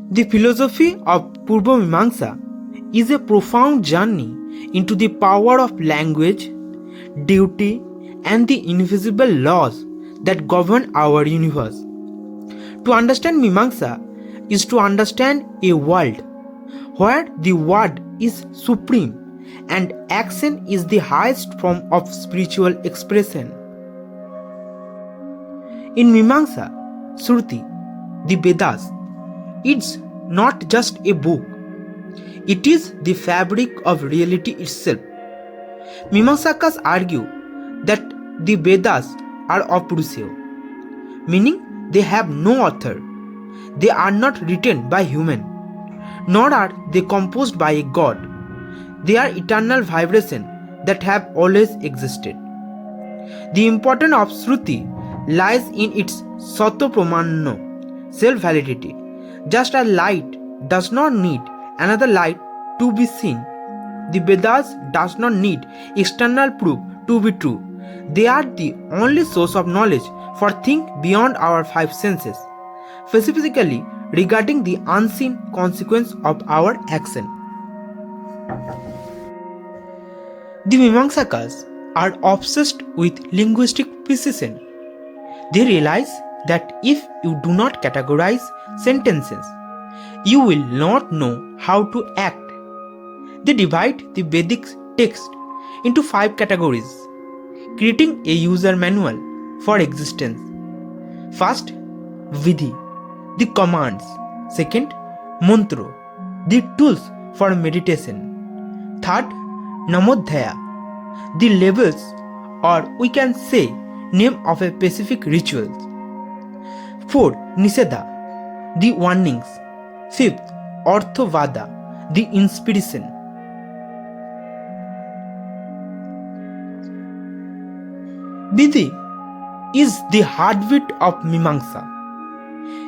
The philosophy of Purva Mimamsa is a profound journey into the power of language, duty, and the invisible laws that govern our universe. To understand Mimamsa is to understand a world where the word is supreme and action is the highest form of spiritual expression. In Mimamsa, Sruti, the Vedas, it's not just a book, it is the fabric of reality itself. Mimamsakas argue that the Vedas are Apauruseya, meaning they have no author. They are not written by human, nor are they composed by a god. They are eternal vibrations that have always existed. The importance of Sruti lies in its Sato-pramanno, self-validity. Just as light does not need another light to be seen, the Vedas does not need external proof to be true. They are the only source of knowledge for things beyond our five senses, specifically regarding the unseen consequence of our action. The Mimamsakas are obsessed with linguistic precision. They realize that if you do not categorize sentences, you will not know how to act. They divide the Vedic text into 5 categories, creating a user manual for existence. First, Vidhi, the commands. Second, Mantra, the tools for meditation. Third, Namadheya, the levels, or we can say name of a specific ritual. Fourth, Nisedha, the warnings. Fifth, Arthavada, the inspiration. Vidhi is the heartbeat of Mimamsa.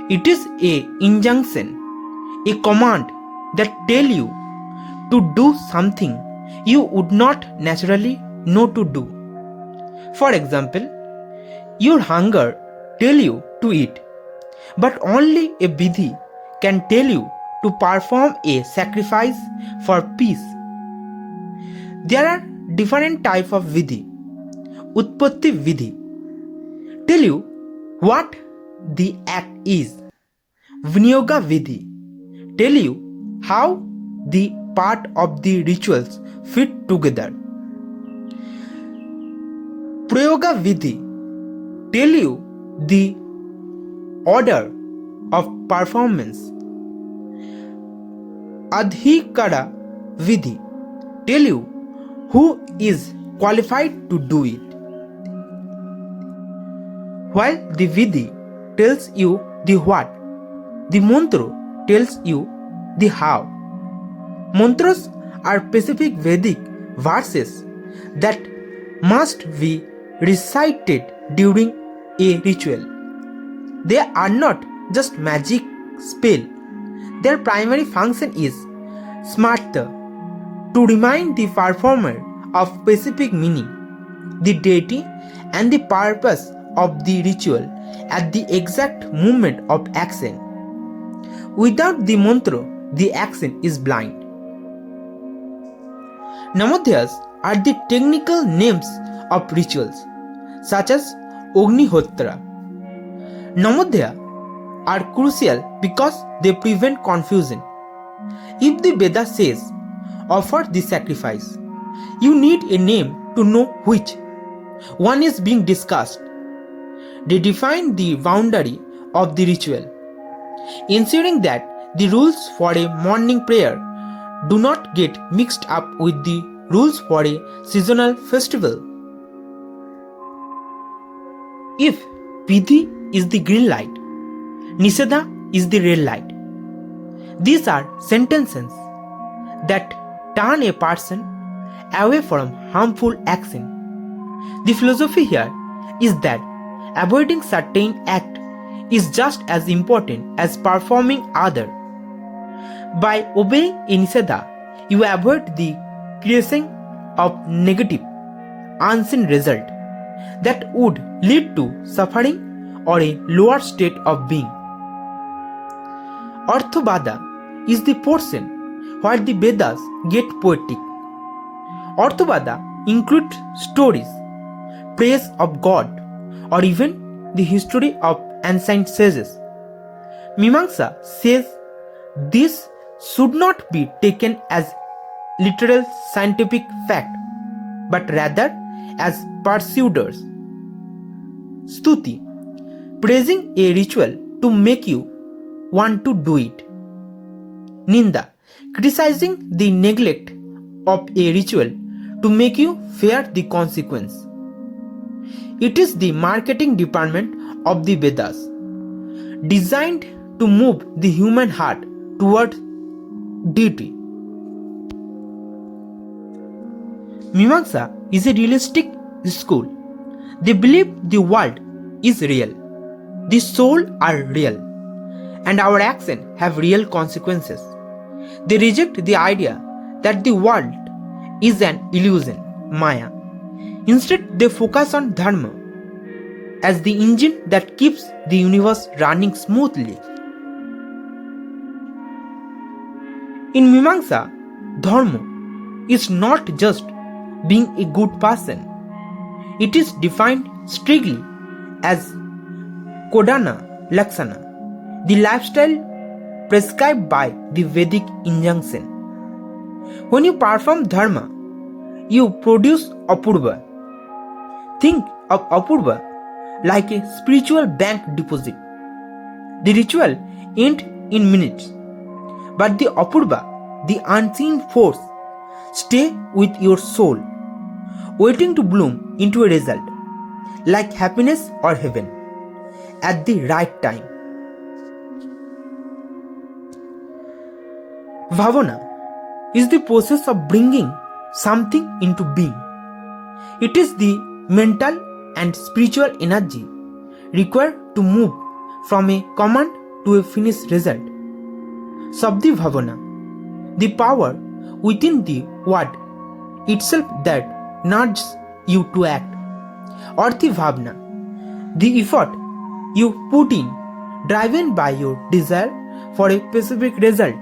It is an injunction, a command that tells you to do something you would not naturally know to do. For example, your hunger tells you to eat, but only a Vidhi can tell you to perform a sacrifice for peace. There are different types of Vidhi. Utpatti Vidhi tell you what the act is. Vinyoga Vidhi tell you how the part of the rituals fit together. Prayoga Vidhi tell you the order of performance. Adhikara Vidhi tell you who is qualified to do it. While the Vidhi tells you the what, the mantra tells you the how. Mantras are specific Vedic verses that must be recited during a ritual. They are not just magic spell. Their primary function is smarta, to remind the performer of specific meaning, the deity and the purpose of the ritual at the exact moment of action. Without the mantra, the action is blind. Namadheyas are the technical names of rituals, such as Agnihotra. Namadheya are crucial because they prevent confusion. If the Veda says, offer the sacrifice, you need a name to know which one is being discussed. They define the boundary of the ritual, ensuring that the rules for a morning prayer do not get mixed up with the rules for a seasonal festival. If Vidhi is the green light, Nisedha is the red light. These are sentences that turn a person away from harmful action. The philosophy here is that avoiding certain act is just as important as performing other. By obeying a Nisedha, you avoid the creation of negative, unseen result that would lead to suffering or a lower state of being. Arthavada is the portion where the Vedas get poetic. Arthavada includes stories, praise of God, or even the history of ancient sages. Mimamsa says this should not be taken as literal scientific fact, but rather as pursuers. Stuti, praising a ritual to make you want to do it. Ninda, criticizing the neglect of a ritual to make you fear the consequence. It is the marketing department of the Vedas, designed to move the human heart toward deity. Mimamsa is a realistic school. They believe the world is real, the soul are real, and our actions have real consequences. They reject the idea that the world is an illusion, Maya. Instead, they focus on Dharma as the engine that keeps the universe running smoothly. In Mimamsa, Dharma is not just being a good person. It is defined strictly as Kodana Lakshana, the lifestyle prescribed by the Vedic injunction. When you perform Dharma, you produce Apurva. Think of Apurva like a spiritual bank deposit. The ritual ends in minutes, but the Apurva, the unseen force, stay with your soul, waiting to bloom into a result, like happiness or heaven, at the right time. Bhavana is the process of bringing something into being. It is the mental and spiritual energy required to move from a command to a finished result. Sabdanityavada, the power within the word itself that nudges you to act. Arthavada, the effort you put in, driven by your desire for a specific result.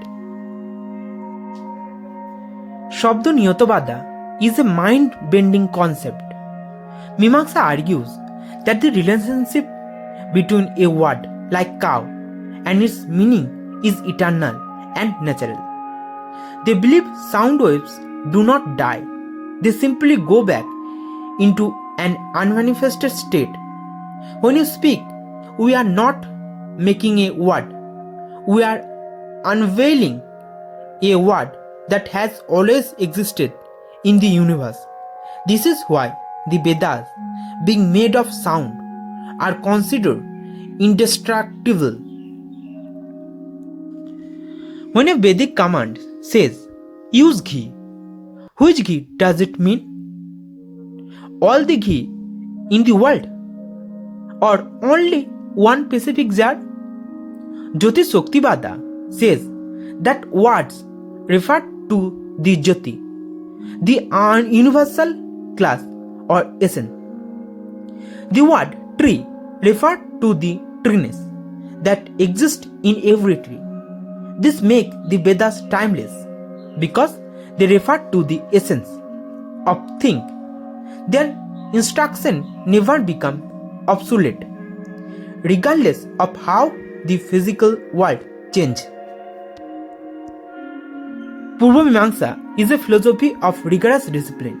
Sabdanityavada is a mind-bending concept. Mimamsa argues that the relationship between a word like cow and its meaning is eternal and natural. They believe sound waves do not die, they simply go back into an unmanifested state. When you speak, we are not making a word, we are unveiling a word that has always existed in the universe. This is why the Vedas, being made of sound, are considered indestructible. When a Vedic command says, use ghee, which ghee does it mean? All the ghee in the world? Or only one specific jar? Jatisaktivada says that words refer to the Jati, the universal class or essence. The word tree refers to the treeness that exists in every tree. This makes the Vedas timeless because they refer to the essence of thing. Their instruction never become obsolete, regardless of how the physical world changes. Purva Mimamsa is a philosophy of rigorous discipline.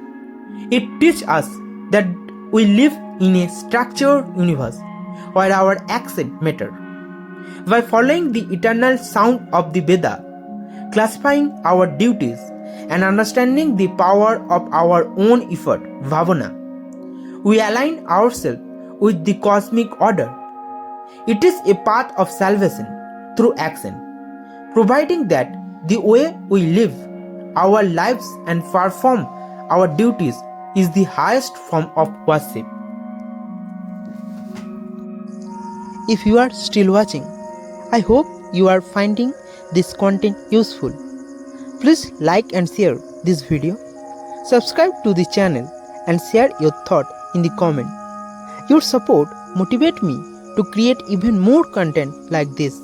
It teaches us that we live in a structured universe where our actions matter. By following the eternal sound of the Veda, classifying our duties, and understanding the power of our own effort, Bhavana, we align ourselves with the cosmic order. It is a path of salvation through action, providing that the way we live our lives and perform our duties is the highest form of worship. If you are still watching, I hope you are finding this content useful. Please like and share this video, subscribe to the channel and share your thought in the comment. Your support motivates me to create even more content like this.